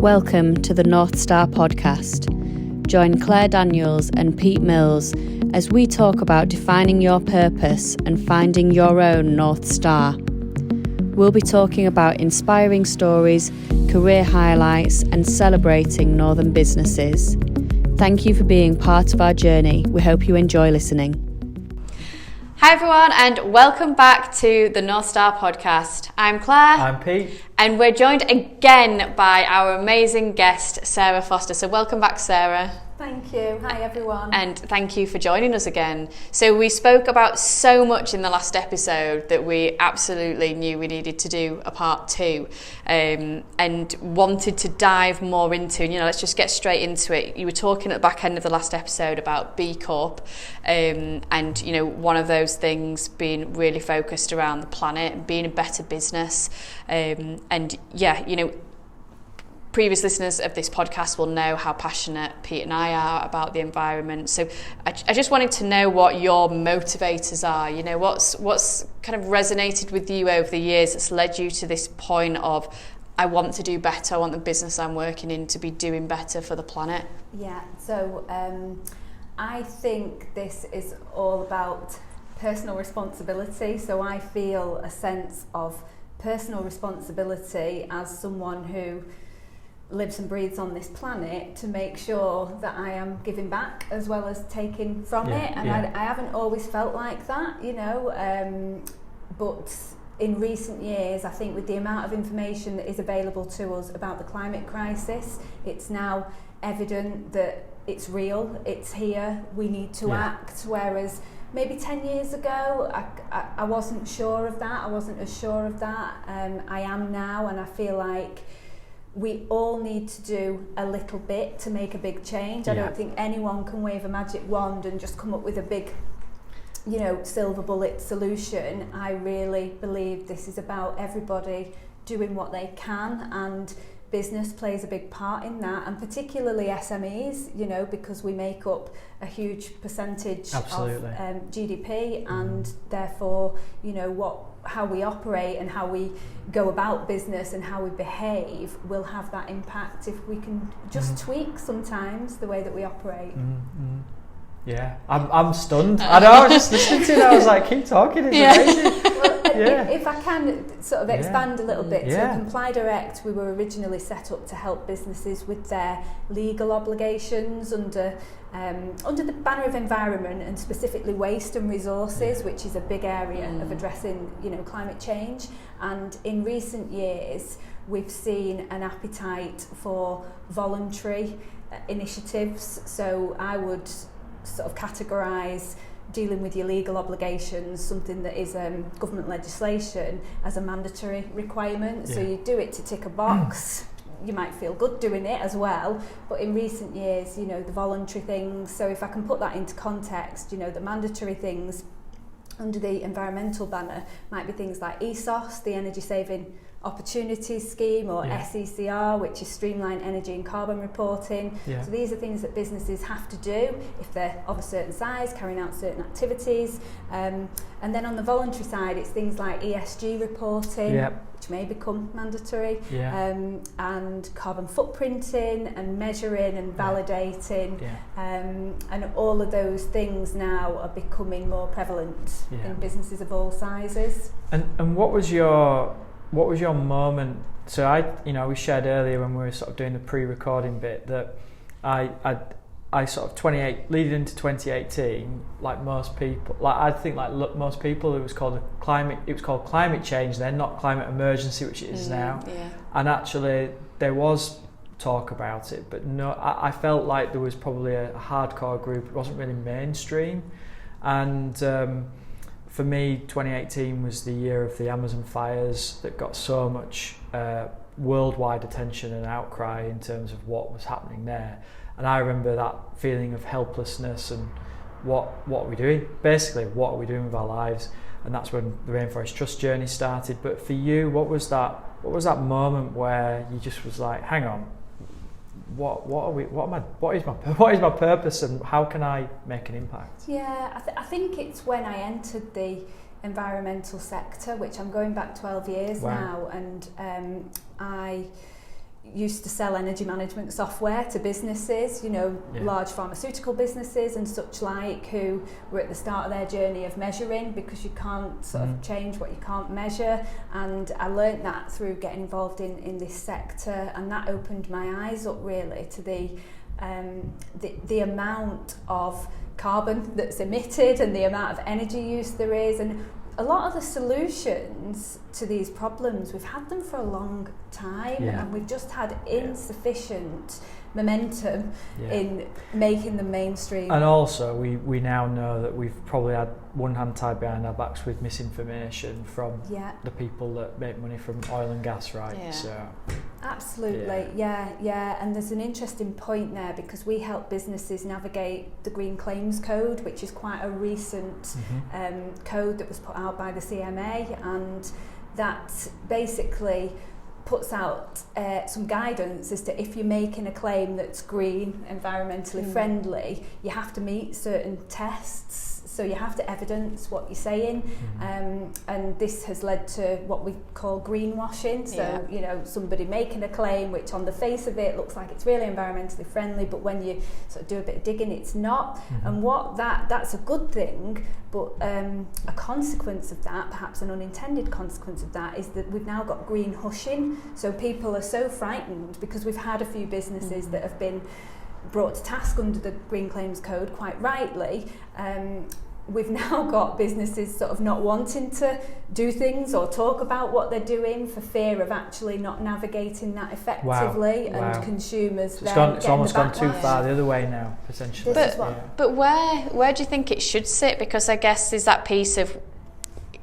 Welcome to the North Star podcast. Join Claire Daniels and Pete Mills as we talk about defining your purpose and finding your own North Star. We'll be talking about inspiring stories, career highlights, and celebrating Northern businesses. Thank you for being part of our journey. We hope you enjoy listening. Hi everyone, and welcome back to the North Star podcast. I'm Claire. I'm Pete. And we're joined again by our amazing guest, Sarah Foster. So welcome back, Sarah. Thank you. Hi everyone. And thank you for joining us again. So we spoke about so much in the last episode that we absolutely knew we needed to do a part two, and wanted to dive more into. And, let's just get straight into it. You were talking at the back end of the last episode about B Corp, and one of those things being really focused around the planet and being a better business. Previous listeners of this podcast will know how passionate Pete and I are about the environment. So I just wanted to know what your motivators are. What's kind of resonated with you over the years that's led you to this point of, I want to do better, I want the business I'm working in to be doing better for the planet? Yeah, so I think this is all about personal responsibility. So I feel a sense of personal responsibility as someone who lives and breathes on this planet to make sure that I am giving back as well as taking from it. And I haven't always felt like that, but in recent years, I think with the amount of information that is available to us about the climate crisis, it's now evident that it's real, it's here, we need to act, whereas maybe 10 years ago, I wasn't sure of that, I wasn't as sure of that. I am now, and I feel like we all need to do a little bit to make a big change. I don't think anyone can wave a magic wand and just come up with a big, silver bullet solution. I really believe this is about everybody doing what they can, and business plays a big part in that, and particularly SMEs, because we make up a huge percentage of GDP, and therefore, how we operate and how we go about business and how we behave will have that impact if we can just tweak sometimes the way that we operate. Yeah, I'm stunned. I know, I was just listening to it, I was like, keep talking, it's amazing. Well, if I can sort of expand a little bit, so Comply Direct, we were originally set up to help businesses with their legal obligations under the banner of environment, and specifically waste and resources, which is a big area of addressing climate change. And in recent years we've seen an appetite for voluntary initiatives. So I would sort of categorise dealing with your legal obligations, something that is government legislation, as a mandatory requirement. So you do it to tick a box. You might feel good doing it as well, but in recent years, the voluntary things. So if I can put that into context, the mandatory things under the environmental banner might be things like ESOS, the Energy Saving Opportunities Scheme, or SECR, which is Streamlined Energy and Carbon Reporting. So these are things that businesses have to do if they're of a certain size, carrying out certain activities. And then on the voluntary side, it's things like ESG reporting, which may become mandatory, and carbon footprinting and measuring and validating, and all of those things now are becoming more prevalent in businesses of all sizes. And what was your moment? So we shared earlier when we were sort of doing the pre-recording bit that I sort of leading into 2018, like most people, most people, it was called climate change then, not climate emergency, which it is now. And actually there was talk about it, but no, I felt like there was probably a hardcore group. It wasn't really mainstream. And for me, 2018 was the year of the Amazon fires that got so much worldwide attention and outcry in terms of what was happening there. And I remember that feeling of helplessness and what are we doing? Basically, what are we doing with our lives? And that's when the Rainforest Trust journey started. But for you, what was that moment where you just was like, hang on, what is my purpose, and how can I make an impact? I think it's when I entered the environmental sector, which I'm going back 12 years now, and I used to sell energy management software to businesses, large pharmaceutical businesses and such like, who were at the start of their journey of measuring, because you can't sort of change what you can't measure. And I learnt that through getting involved in this sector, and that opened my eyes up really to the amount of carbon that's emitted and the amount of energy use there is. And a lot of the solutions to these problems, we've had them for a long time, and we've just had insufficient momentum in making them mainstream. And also we now know that we've probably had one hand tied behind our backs with misinformation from the people that make money from oil and gas, right? So absolutely, and there's an interesting point there, because we help businesses navigate the Green Claims Code, which is quite a recent code that was put out by the CMA, and that basically puts out some guidance as to if you're making a claim that's green, environmentally friendly, you have to meet certain tests. So you have to evidence what you're saying, and this has led to what we call greenwashing. So somebody making a claim which on the face of it looks like it's really environmentally friendly, but when you sort of do a bit of digging, it's not. And that's a good thing, but a consequence of that, perhaps an unintended consequence of that, is that we've now got green hushing. So people are so frightened, because we've had a few businesses that have been brought to task under the Green Claims Code, quite rightly. We've now got businesses sort of not wanting to do things or talk about what they're doing for fear of actually not navigating that effectively, and consumers. So it's almost gone too far the other way now, potentially. But where do you think it should sit? Because I guess there's that piece of,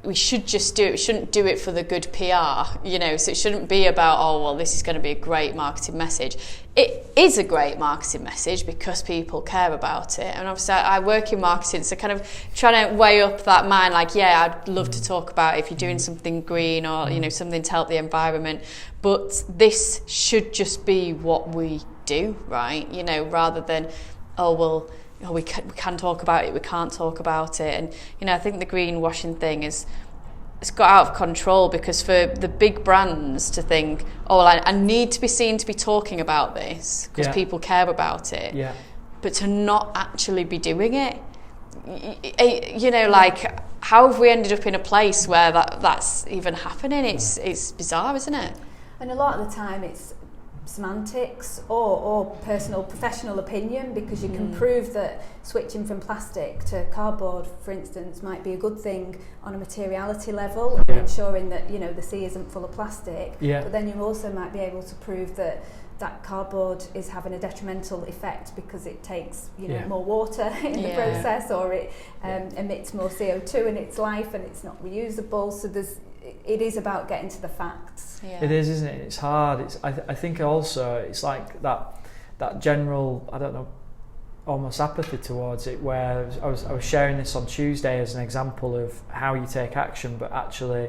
we should just do it. We shouldn't do it for the good PR, so it shouldn't be about, this is going to be a great marketing message. It is a great marketing message because people care about it. And obviously I work in marketing, so kind of trying to weigh up that mind, like, I'd love to talk about if you're doing something green or, something to help the environment. But this should just be what we do, right? Rather than, we can talk about it, we can't talk about it. And, I think the greenwashing thing it's got out of control, because for the big brands to think, I need to be seen to be talking about this because people care about it, but to not actually be doing it, like, how have we ended up in a place where that's even happening? It's bizarre, isn't it? And a lot of the time it's semantics or personal professional opinion, because you can prove that switching from plastic to cardboard, for instance, might be a good thing on a materiality level, ensuring that the sea isn't full of plastic, but then you also might be able to prove that cardboard is having a detrimental effect because it takes more water in the process, or it emits more CO2 in its life and it's not reusable. So it is about getting to the facts. It is, isn't it? It's hard. I think also it's like that general, I don't know, almost apathy towards it, where I was sharing this on Tuesday as an example of how you take action, but actually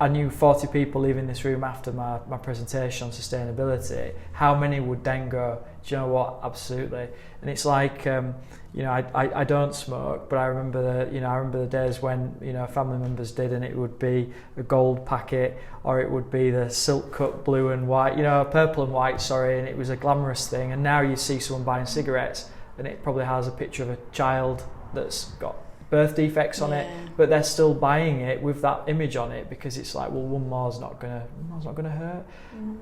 I knew 40 people leaving this room after my presentation on sustainability. How many would then go, do you know what, absolutely? And it's like, I don't smoke, but I remember the days when family members did, and it would be a gold packet, or it would be the silk cut blue and white, purple and white, and it was a glamorous thing. And now you see someone buying cigarettes, and it probably has a picture of a child that's got birth defects on it, but they're still buying it with that image on it, because it's like, well, one more's not gonna hurt.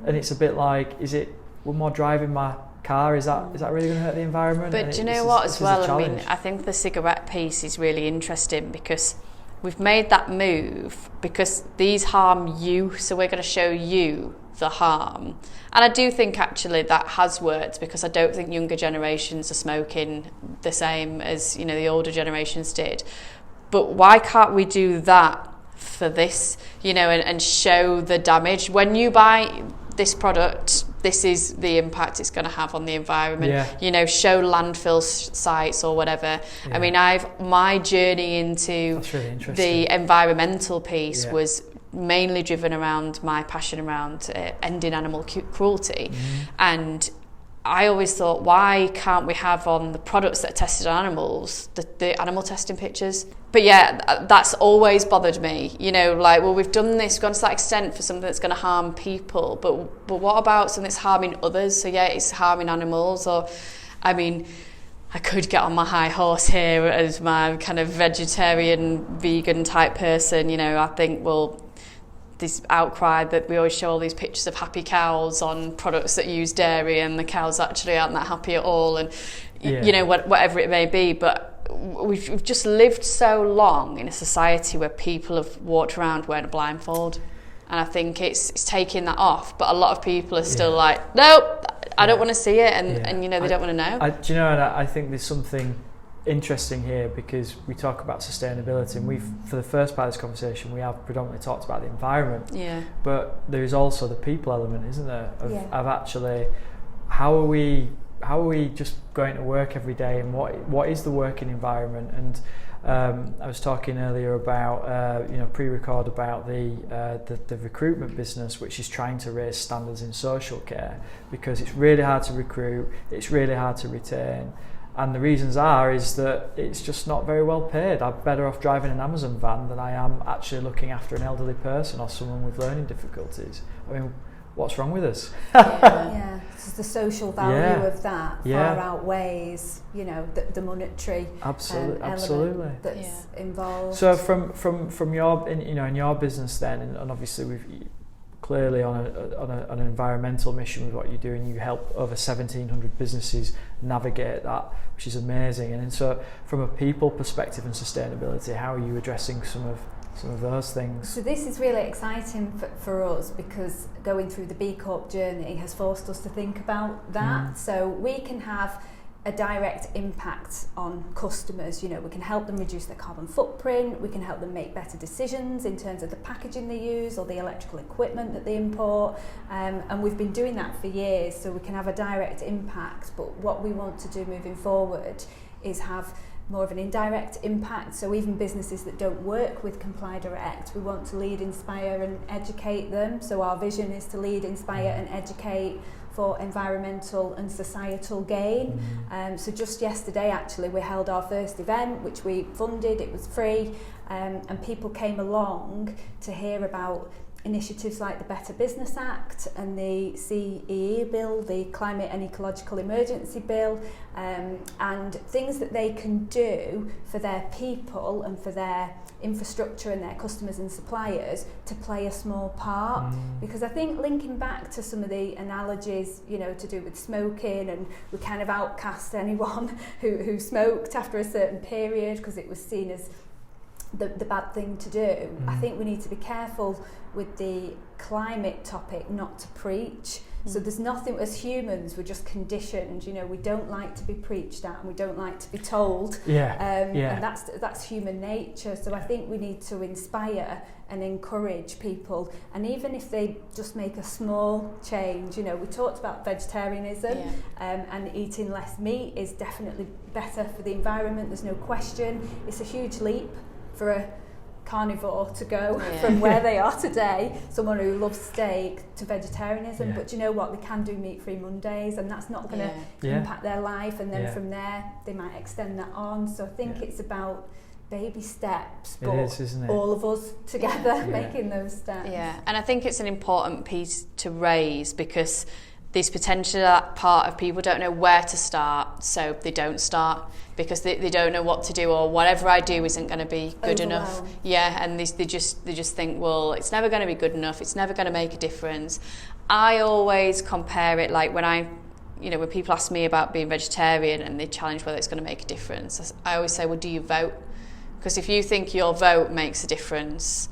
And it's a bit like, is it one more driving my car, is that really going to hurt the environment? But do you know what, as well, I think the cigarette piece is really interesting, because we've made that move because these harm you, so we're going to show you the harm. And I do think actually that has worked, because I don't think younger generations are smoking the same as the older generations did. But why can't we do that for this, and show the damage? When you buy this product, this is the impact it's going to have on the environment. Show landfill sites or whatever. I mean, my journey into the environmental piece was mainly driven around my passion around ending animal cruelty, and I always thought, why can't we have on the products that are tested on animals, the animal testing pictures? But yeah, that's always bothered me. You know, like, well, we've done this, gone to that extent for something that's going to harm people, but what about something that's harming others? So yeah, it's harming animals. Or, I mean, I could get on my high horse here as my kind of vegetarian, vegan type person. You know, I think, well, this outcry that we always show all these pictures of happy cows on products that use dairy, and the cows actually aren't that happy at all, and you know, whatever it may be. But we've just lived so long in a society where people have walked around wearing a blindfold, and I think it's taking that off. But a lot of people are still like, nope, I don't want to see it, and you know, they don't want to know. Do you know, and I think there's something interesting here, because we talk about sustainability, and for the first part of this conversation, we have predominantly talked about the environment, but there is also the people element, isn't there, of actually how are we just going to work every day, and what is the working environment. And I was talking earlier about pre-record about the recruitment business, which is trying to raise standards in social care, because it's really hard to recruit, it's really hard to retain. And the reasons is that it's just not very well paid. I'm better off driving an Amazon van than I am actually looking after an elderly person or someone with learning difficulties. I mean, what's wrong with us? It's the social value of that far outweighs, you know, the monetary element that's involved. So from your in your business then, and obviously we've clearly on an environmental mission with what you're doing, you help over 1,700 businesses navigate that, which is amazing. And so from a people perspective and sustainability, how are you addressing some of those things? So this is really exciting for us, because going through the B Corp journey has forced us to think about that. So we can have a direct impact on customers. You know, we can help them reduce their carbon footprint, we can help them make better decisions in terms of the packaging they use or the electrical equipment that they import, and we've been doing that for years, so we can have a direct impact. But what we want to do moving forward is have more of an indirect impact. So even businesses that don't work with Comply Direct, we want to lead, inspire and educate them. So our vision is to lead, inspire and educate for environmental and societal gain. So just yesterday actually we held our first event, which we funded. It was free, and people came along to hear about initiatives like the Better Business Act and the CEE bill, the Climate and Ecological Emergency Bill, and things that they can do for their people and for their infrastructure and their customers and suppliers to play a small part. Because I think, linking back to some of the analogies, you know, to do with smoking, and we kind of outcast anyone who smoked after a certain period because it was seen as the bad thing to do. I think we need to be careful with the climate topic not to preach. So there's nothing, as humans, we're just conditioned, you know, we don't like to be preached at and we don't like to be told. And that's human nature. So I think we need to inspire and encourage people, and even if they just make a small change, you know, we talked about vegetarianism, and eating less meat is definitely better for the environment, there's no question. It's a huge leap for a carnivore to go from where they are today, someone who loves steak, to vegetarianism. But you know what, they can do meat-free Mondays, and that's not going to impact their life, and then from there they might extend that on. So I think it's about baby steps, but isn't it? All of us together making those steps. And I think it's an important piece to raise, because there's potentially that part of people don't know where to start, so they don't start because they don't know what to do, or whatever I do isn't going to be good enough. And they just think, well, it's never going to be good enough, it's never going to make a difference. I always compare it, like when people ask me about being vegetarian and they challenge whether it's going to make a difference, I always say, well, do you vote? Because if you think your vote makes a difference,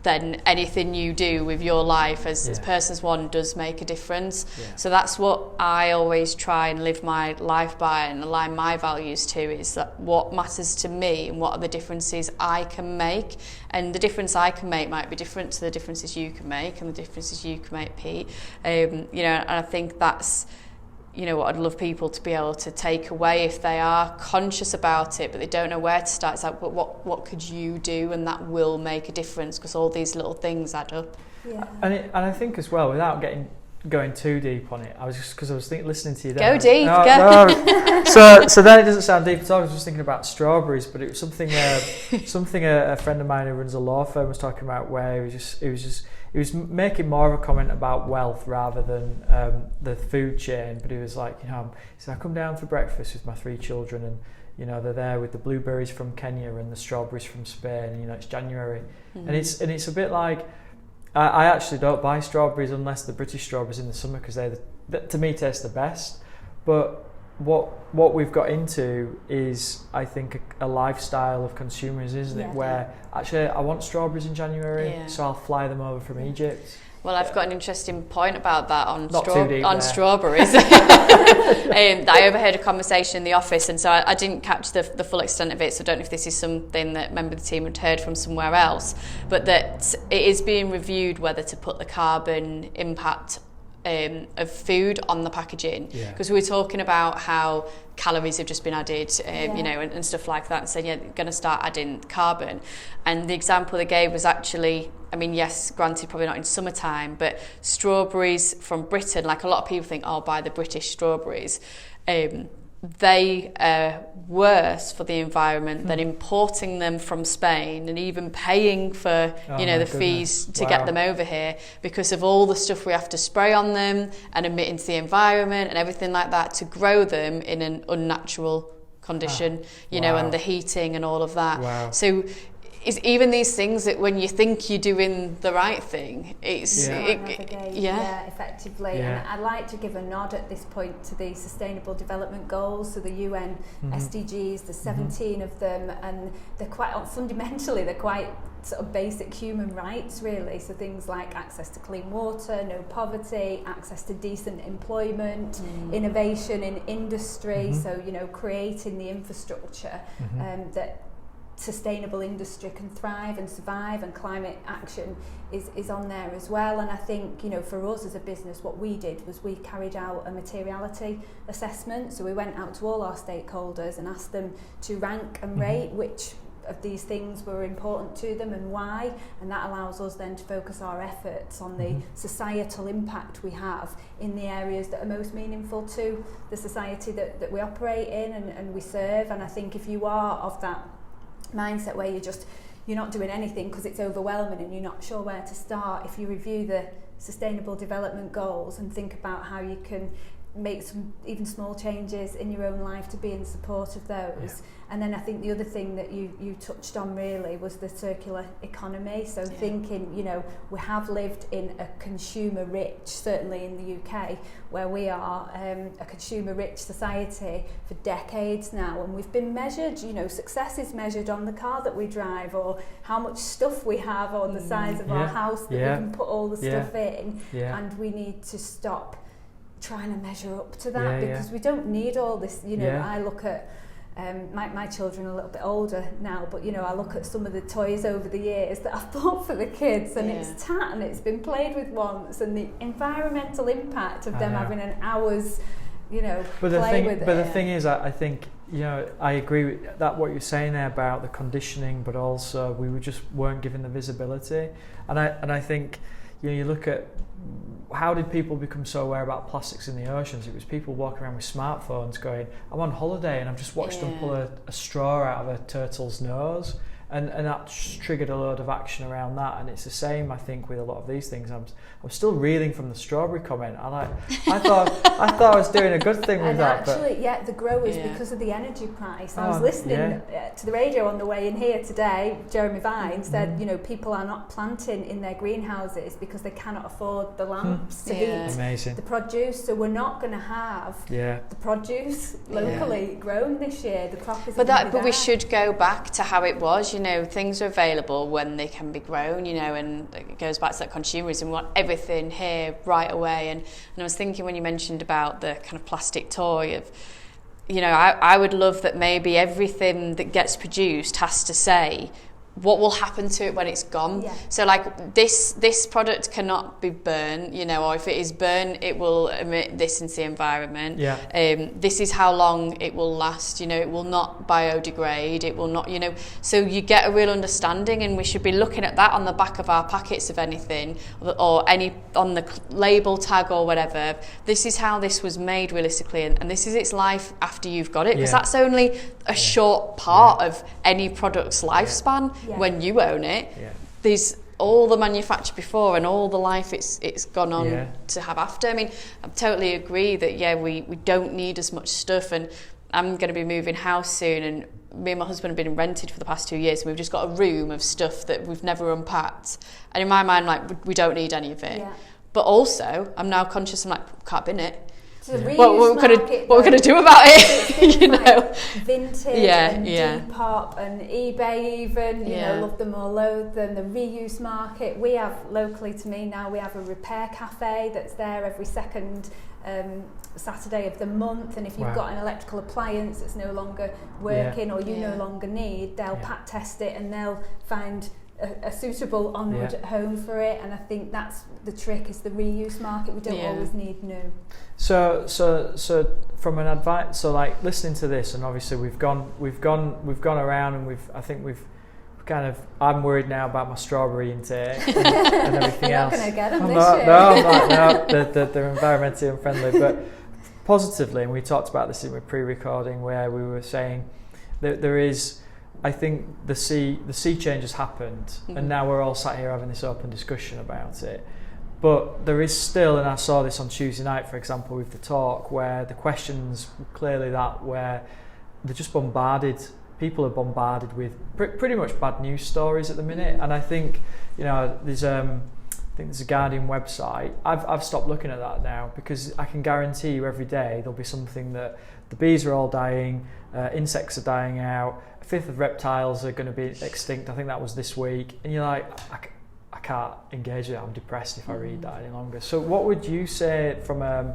then anything you do with your life as person one does make a difference. So that's what I always try and live my life by and align my values to, is that what matters to me and what are the differences I can make. And the difference I can make might be different to the differences you can make and the differences you can make, Pete. And I think that's what I'd love people to be able to take away if they are conscious about it, but they don't know where to start. It's like, but what could you do? And that will make a difference, because all these little things add up. And I think as well, without getting going too deep on it. I was just, because I was listening to you there. Go deep, go. No. So then it doesn't sound deep at all. I was just thinking about strawberries, but it was something a friend of mine who runs a law firm was talking about, where he was making more of a comment about wealth rather than the food chain. But he was like, he said, I come down for breakfast with my 3 children, and they're there with the blueberries from Kenya and the strawberries from Spain, and it's January, and it's a bit like, I actually don't buy strawberries unless the British strawberries in the summer, because they to me taste the best. But what we've got into is, I think, a lifestyle of consumers, isn't it? Where actually I want strawberries in January, so I'll fly them over from Egypt. Well, I've got an interesting point about that on strawberries. I overheard a conversation in the office, and so I didn't catch the full extent of it, so I don't know if this is something that a member of the team had heard from somewhere else, but that it is being reviewed whether to put the carbon impact of food on the packaging, because we were talking about how calories have just been added, and stuff like that, and saying going to start adding carbon. And the example they gave was actually, I mean, yes, granted, probably not in summertime, but strawberries from Britain, like a lot of people think, buy the British strawberries. They are worse for the environment than importing them from Spain and even paying for the fees to get them over here, because of all the stuff we have to spray on them and emit into the environment and everything like that to grow them in an unnatural condition, and the heating and all of that. Wow. So it's even these things that when you think you're doing the right thing, it's effectively. And I'd like to give a nod at this point to the Sustainable Development Goals, so the UN SDGs. There's 17 of them, and they're quite fundamentally sort of basic human rights, really. So things like access to clean water, no poverty, access to decent employment, innovation in industry. So creating the infrastructure that sustainable industry can thrive and survive, and climate action is on there as well. And I think for us as a business, what we did was we carried out a materiality assessment. So we went out to all our stakeholders and asked them to rank and rate which of these things were important to them and why, and that allows us then to focus our efforts on the societal impact we have in the areas that are most meaningful to the society that we operate in and we serve. And I think if you are of that mindset where you're not doing anything because it's overwhelming and you're not sure where to start, if you review the Sustainable Development Goals and think about how you can make some even small changes in your own life to be in support of those. And then I think the other thing that you touched on really was the circular economy. So thinking, we have lived in a consumer rich, certainly in the UK, where we are a consumer rich society for decades now, and we've been measured, success is measured on the car that we drive, or how much stuff we have, or the size of our house that we can put all the stuff in. And we need to stop trying to measure up to that, because we don't need all this. I look at my children are a little bit older now, but I look at some of the toys over the years that I've bought for the kids, and it's tat and it's been played with once, and the environmental impact of them having an hour's play with it. But the thing is, I think I agree with that, what you're saying there about the conditioning, but also we weren't given the visibility, and I think you look at how did people become so aware about plastics in the oceans? It was people walking around with smartphones going, I'm on holiday and I've just watched them pull a straw out of a turtle's nose, and that triggered a load of action around that. And it's the same, I think, with a lot of these things. I'm still reeling from the strawberry comment. I thought I was doing a good thing with and that. Actually, the growers, because of the energy price. I was listening to the radio on the way in here today. Jeremy Vine said, people are not planting in their greenhouses because they cannot afford the lamps to heat the produce. So we're not going to have the produce locally grown this year. The crop is. But we should go back to how it was. Things are available when they can be grown. And it goes back to that consumerism. We want everything here right away. And I was thinking when you mentioned about the kind of plastic toy of, I would love that maybe everything that gets produced has to say what will happen to it when it's gone. Yeah. So like this product cannot be burnt, you know, or if it is burnt, it will emit this into the environment. Yeah. This is how long it will last, you know, it will not biodegrade, it will not, you know, so you get a real understanding, and we should be looking at that on the back of our packets of anything, or any on the label tag or whatever. This is how this was made realistically, and this is its life after you've got it, because that's only a short part of any product's lifespan. When you own it, there's all the manufacture before and all the life it's gone on to have after. I mean, I totally agree that we don't need as much stuff, and I'm going to be moving house soon, and me and my husband have been rented for the past 2 years, and we've just got a room of stuff that we've never unpacked, and in my mind, like, we don't need any of it. But also I'm now conscious, I'm like, can't bin it. What we're going to do about it, you know. Vintage and Depop and eBay even, you know, love them or loathe them. The reuse market. We have, locally to me now, we have a repair cafe that's there every second Saturday of the month, and if you've got an electrical appliance that's no longer working or you no longer need, they'll pack test it and they'll find a suitable onward home for it. And I think that's the trick, is the reuse market. We don't always need new. So from an advice, so like listening to this, and obviously we've gone around, and I think we've kind of, I'm worried now about my strawberry intake and everything else. You're not going to get them this year. No, they're environmentally unfriendly, but positively, and we talked about this in the pre-recording, where we were saying that there is, I think the sea change has happened, and now we're all sat here having this open discussion about it. But there is still, and I saw this on Tuesday night, for example, with the talk, where the questions were clearly that, where they're just bombarded. People are bombarded with pretty much bad news stories at the minute, and I think, you know, there's a Guardian website. I've stopped looking at that now, because I can guarantee you every day there'll be something that the bees are all dying, insects are dying out, a fifth of reptiles are going to be extinct. I think that was this week, and you're like, I can't engage with it. I'm depressed if I read that any longer. So what would you say from a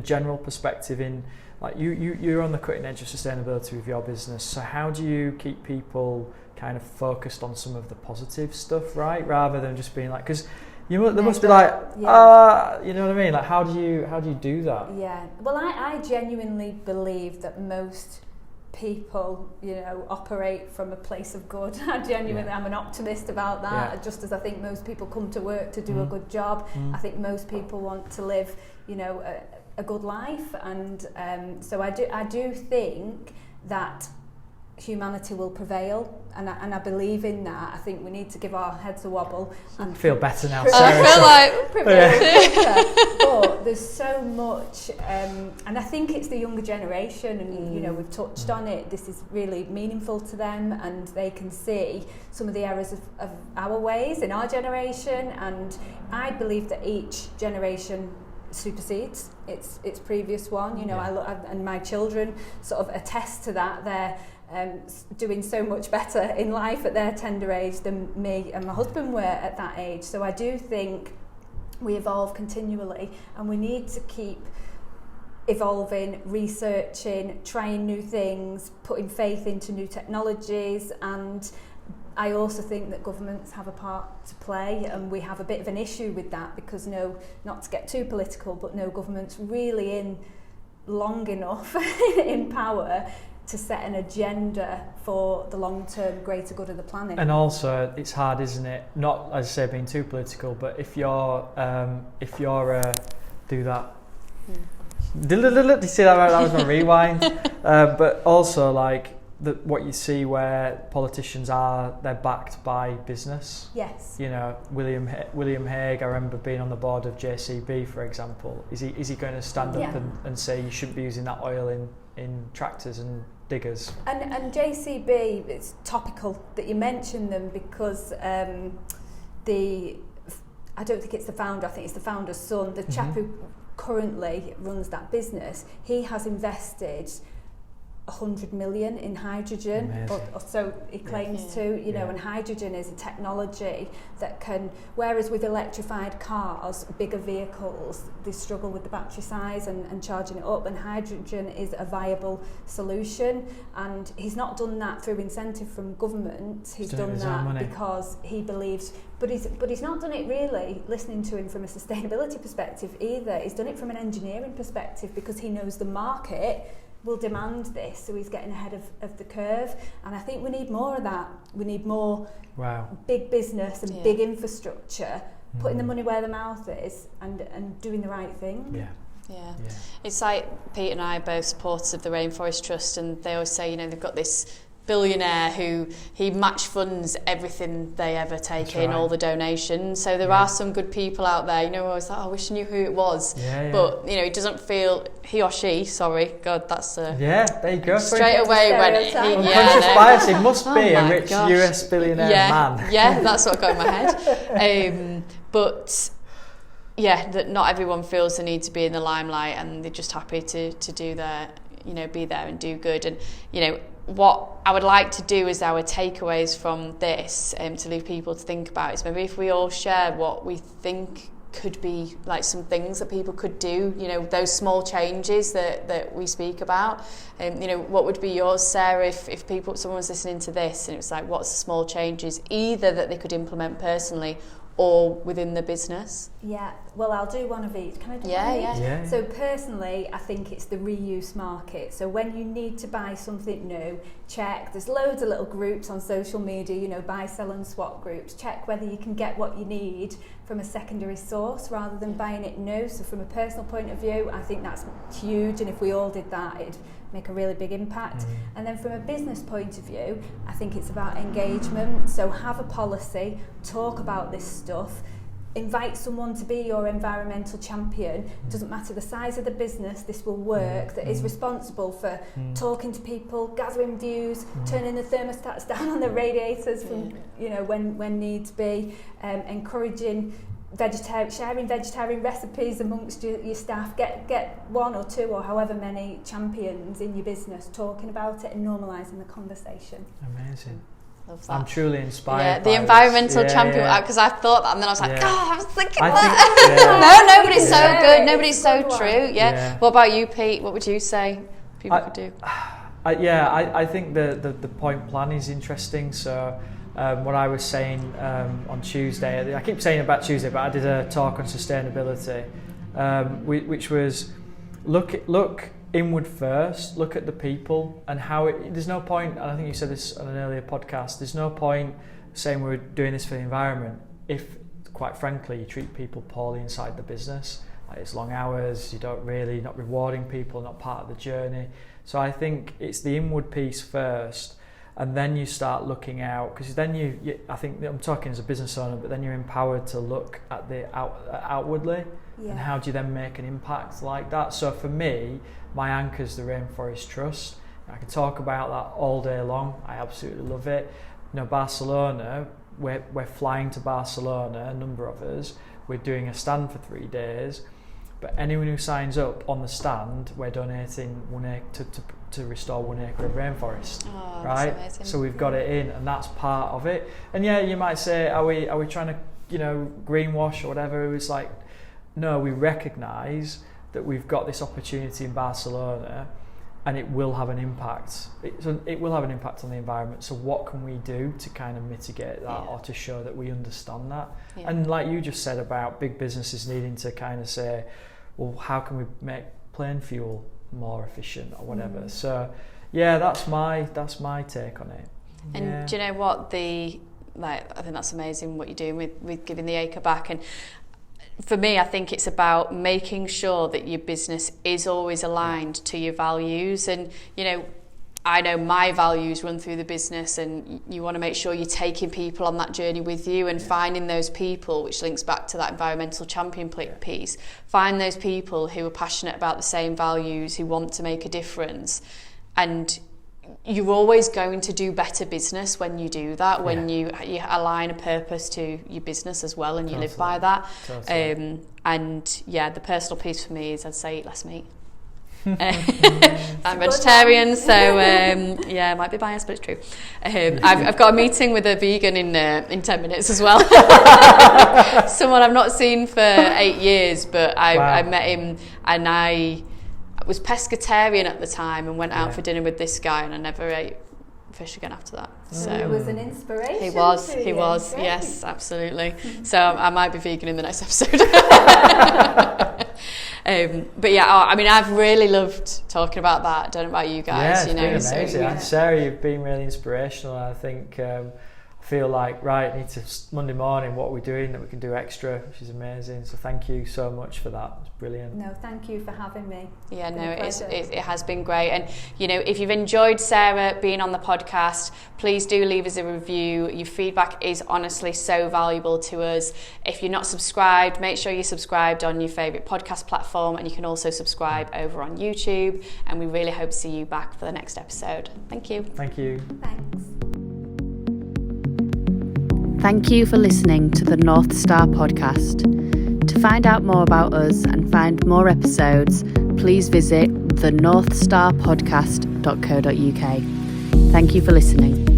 general perspective, in like you're on the cutting edge of sustainability with your business, so how do you keep people kind of focused on some of the positive stuff, right, rather than just being like, because there must be like, you know what I mean, like how do you do that? Well, I genuinely believe that most people, you know, operate from a place of good. I'm an optimist about that, just as I think most people come to work to do a good job. I think most people want to live, you know, a good life, and so I do think that humanity will prevail, and I believe in that. I think we need to give our heads a wobble and feel better now. I feel like prevail. But there's so much, and I think it's the younger generation, and you know, we've touched on it. This is really meaningful to them, and they can see some of the errors of our ways in our generation. And I believe that each generation supersedes its previous one. You know, and my children sort of attest to that. They're doing so much better in life at their tender age than me and my husband were at that age. So I do think we evolve continually, and we need to keep evolving, researching, trying new things, putting faith into new technologies. And I also think that governments have a part to play, and we have a bit of an issue with that, because not to get too political, but no government's really in long enough in power to set an agenda for the long-term greater good of the planet. And also, it's hard, isn't it? Not, as I say, being too political, but if you're do that. Do you see that? That was my rewind. But also, like, what you see where politicians they're backed by business. Yes. You know, William Hague, I remember being on the board of JCB, for example. Is he going to stand up and say you shouldn't be using that oil in tractors and diggers? And JCB, it's topical that you mention them, because I don't think it's the founder, I think it's the founder's son, the chap who currently runs that business. He has invested 100 million in hydrogen, or so he claims to, you know, and hydrogen is a technology that can, whereas with electrified cars, bigger vehicles, they struggle with the battery size and charging it up, and hydrogen is a viable solution. And he's not done that through incentive from government, he's done that because he believes, but he's not done it really listening to him from a sustainability perspective either. He's done it from an engineering perspective because he knows the market will demand this, so he's getting ahead of the curve. And I think we need more of that. We need more big business and big infrastructure, putting the money where the mouth is and doing the right thing. Yeah. It's like Pete and I are both supporters of the Rainforest Trust, and they always say, you know, they've got this billionaire who he match funds everything they ever take in, all the donations. So there are some good people out there, you know, always like, I wish I knew who it was. But, you know, he doesn't feel, he or she, sorry, God, that's a... Yeah, there you go. Straight away when... Unconscious bias, it must be a rich US billionaire man. Yeah, that's what got in my head. But... yeah, that not everyone feels the need to be in the limelight, and they're just happy to do their, you know, be there and do good. And, you know, what I would like to do as our takeaways from this, to leave people to think about, is maybe if we all share what we think could be like some things that people could do, you know, those small changes that we speak about. You know, what would be yours, Sarah, if someone's listening to this and it was like, what's the small changes either that they could implement personally or within the business? Yeah, well, I'll do one of each. Can I do one of each? Yeah. So personally, I think it's the reuse market. So when you need to buy something new, check. There's loads of little groups on social media, you know, buy, sell and swap groups. Check whether you can get what you need from a secondary source rather than buying it new. So from a personal point of view, I think that's huge. And if we all did that, it'd make a really big impact. And then from a business point of view, I think it's about engagement. So have a policy, talk about this stuff, invite someone to be your environmental champion. It doesn't matter the size of the business, this will work, that is responsible for talking to people, gathering views, turning the thermostats down on the radiators from, you know, when needs be, encouraging sharing vegetarian recipes amongst your staff. Get one or two or however many champions in your business talking about it and normalising the conversation. Amazing. I'm truly inspired. Yeah, the environmental champion, because I thought that, and then I was like, I was thinking that. No, but it's so good. Nobody's so true. Yeah. What about you, Pete? What would you say people could do? I think the point plan is interesting. So what I was saying on Tuesday, I keep saying about Tuesday, but I did a talk on sustainability, which was look inward first, look at the people and how there's no point, and I think you said this on an earlier podcast, there's no point saying we're doing this for the environment if, quite frankly, you treat people poorly inside the business. Like, it's long hours, not rewarding people, not part of the journey. So I think it's the inward piece first, and then you start looking out, because then I think I'm talking as a business owner, but then you're empowered to look at the outwardly, and how do you then make an impact like that? So for me, my anchor is the Rainforest Trust. I can talk about that all day long. I absolutely love it. You know, Barcelona, we're flying to Barcelona, a number of us. We're doing a stand for 3 days, but anyone who signs up on the stand, we're donating 1 acre to restore 1 acre of rainforest. Oh, right? That's amazing. So we've got it in, and that's part of it. And yeah, you might say, are we trying to, you know, greenwash or whatever? It was like, no, we recognise that we've got this opportunity in Barcelona, and it will have an impact. It will have an impact on the environment. So what can we do to kind of mitigate that, or to show that we understand that? And like you just said about big businesses needing to kind of say, well, how can we make plane fuel more efficient or whatever? So yeah, that's my take on it. And do you know what, I think that's amazing what you're doing with giving the acre back. And for me, I think it's about making sure that your business is always aligned to your values. And, you know, I know my values run through the business, and you want to make sure you're taking people on that journey with you and finding those people, which links back to that environmental champion piece. Find those people who are passionate about the same values, who want to make a difference. And you're always going to do better business when you do that, when you align a purpose to your business as well, and you live by that. And yeah, the personal piece for me is, I'd say, eat less meat. I'm vegetarian, so yeah, I might be biased, but it's true. I've got a meeting with a vegan in 10 minutes as well. Someone I've not seen for 8 years, but I met him, and I was pescatarian at the time and went out for dinner with this guy, and I never ate fish again after that. So it was an inspiration. He was, great. Yes, absolutely. So I might be vegan in the next episode. But yeah, I mean, I've really loved talking about that. I don't know about you guys. Yeah, it's been amazing. And Sarah, you've been really inspirational. I think I feel like, Monday morning, what are we doing that we can do extra, which is amazing. So thank you so much for that. It's brilliant. No, thank you for having me. Yeah, it has been great. And if you've enjoyed Sarah being on the podcast, please do leave us a review. Your feedback is honestly so valuable to us. If you're not subscribed, make sure you're subscribed on your favourite podcast platform, and you can also subscribe over on YouTube. And we really hope to see you back for the next episode. Thank you. Thank you. Thanks. Thank you for listening to the North Star podcast. To find out more about us and find more episodes, please visit thenorthstarpodcast.co.uk. Thank you for listening.